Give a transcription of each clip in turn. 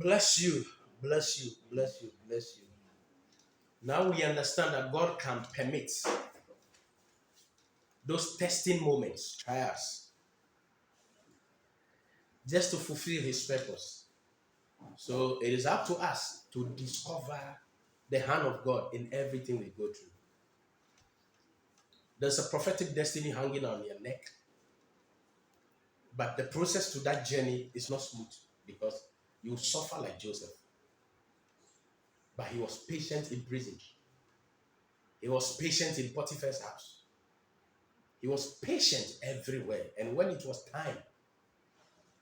Bless you, bless you, bless you, bless you. Now we understand that God can permit those testing moments, trials, just to fulfill His purpose. So it is up to us to discover the hand of God in everything we go through. There's a prophetic destiny hanging on your neck, but the process to that journey is not smooth because you suffer like Joseph. But he was patient in prison. He was patient in Potiphar's house. He was patient everywhere. And when it was time,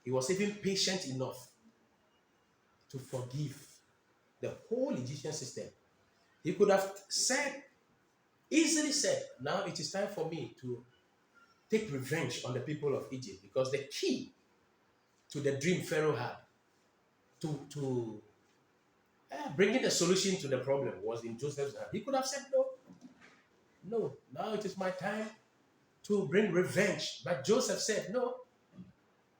he was even patient enough to forgive the whole Egyptian system. He could have easily said, now it is time for me to take revenge on the people of Egypt, because the key to the dream Pharaoh had to bringing a solution to the problem was in Joseph's hand. He could have said, no, now it is my time to bring revenge. But Joseph said, no,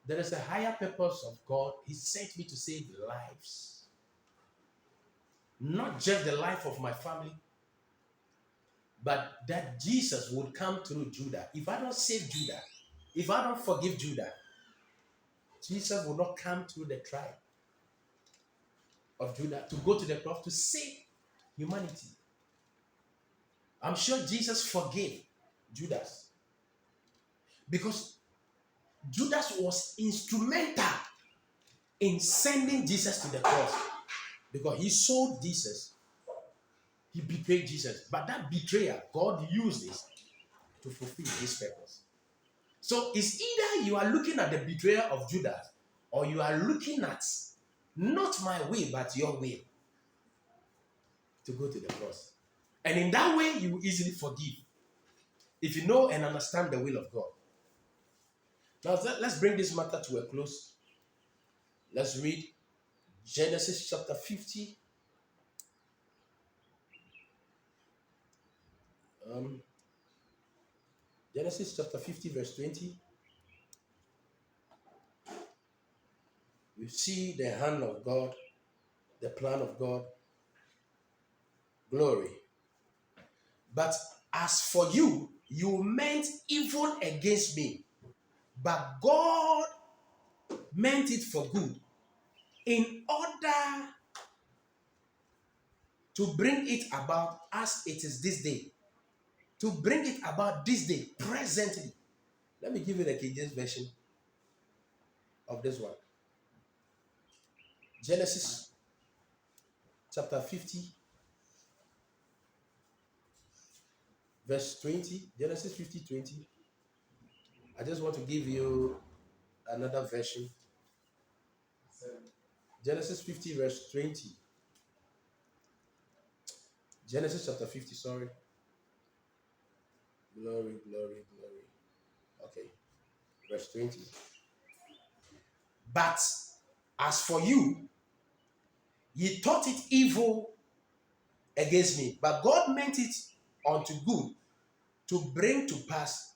there is a higher purpose of God. He sent me to save lives. Not just the life of my family, but that Jesus would come through Judah. If I don't save Judah, if I don't forgive Judah, Jesus will not come through the tribe of Judah to go to the cross to save humanity. I'm sure Jesus forgave Judas because Judas was instrumental in sending Jesus to the cross, because he sold Jesus. He betrayed Jesus. But that betrayal, God used this to fulfill his purpose. So it's either you are looking at the betrayal of Judas, or you are looking at not my way, but your way to go to the cross. And in that way, you will easily forgive if you know and understand the will of God. Now, let's bring this matter to a close. Let's read Genesis chapter 50. Genesis chapter 50, verse 20. We see the hand of God, the plan of God, glory. But as for you, you meant evil against me, but God meant it for good, in order to bring it about as it is this day. To bring it about this day, presently. Let me give you the King James version of this one. Genesis chapter 50, verse 20. Genesis 50, 20. I just want to give you another version. Genesis 50, verse 20. Genesis chapter 50, sorry. Glory, glory, glory. Okay. Verse 20. But as for you, ye thought it evil against me, but God meant it unto good, to bring to pass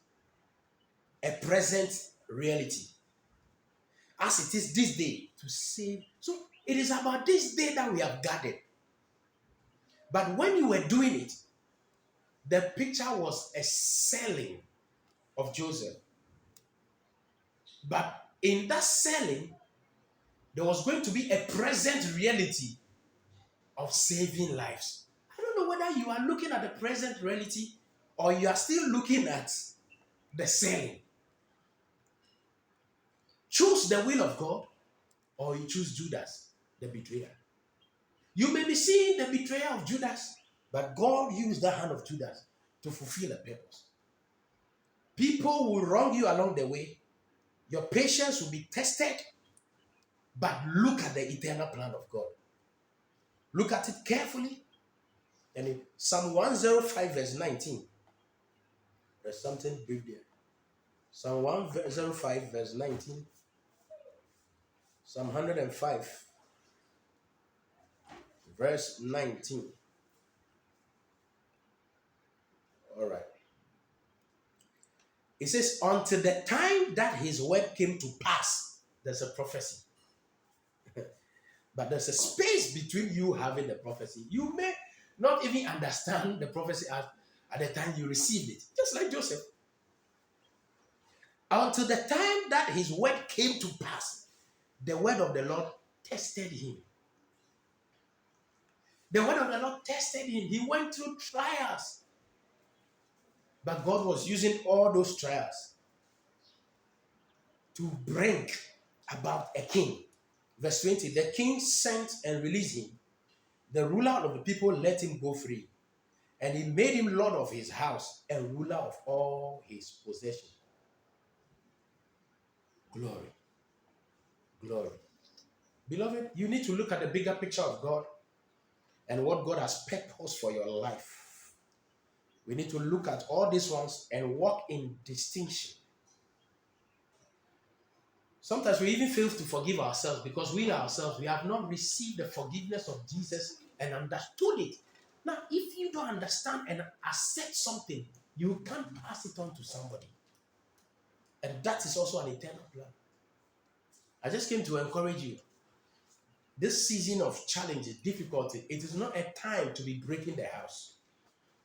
a present reality, as it is this day, to save. So it is about this day that we have gathered. But when you were doing it, the picture was a selling of Joseph. But in that selling, there was going to be a present reality of saving lives. I don't know whether you are looking at the present reality or you are still looking at the selling. Choose the will of God, or you choose Judas, the betrayer. You may be seeing the betrayal of Judas, but God used the hand of Judas to fulfill a purpose. People will wrong you along the way. Your patience will be tested, but look at the eternal plan of God. Look at it carefully. And in Psalm 105, verse 19, there's something brief there. Psalm 105, verse 19. Psalm 105, verse 19. All right. It says, until the time that his word came to pass, there's a prophecy. But there's a space between you having the prophecy. You may not even understand the prophecy at the time you received it. Just like Joseph. Until the time that his word came to pass, the word of the Lord tested him. The word of the Lord tested him. He went through trials. But God was using all those trials to bring about a king. Verse 20, the king sent and released him. The ruler of the people let him go free. And he made him lord of his house and ruler of all his possessions. Glory. Glory. Beloved, you need to look at the bigger picture of God and what God has purposed for your life. We need to look at all these ones and walk in distinction. Sometimes we even fail to forgive ourselves because we ourselves, we have not received the forgiveness of Jesus and understood it. Now, if you don't understand and accept something, you can't pass it on to somebody. And that is also an eternal plan. I just came to encourage you. This season of challenges, difficulty, it is not a time to be breaking the house.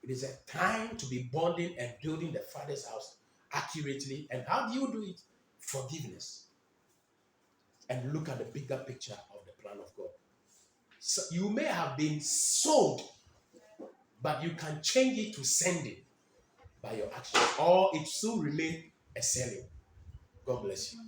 It is a time to be bonding and building the Father's house accurately. And how do you do it? Forgiveness. And look at the bigger picture of the plan of God. So you may have been sold, but you can change it to sending by your action, or it still remain a selling. God bless you.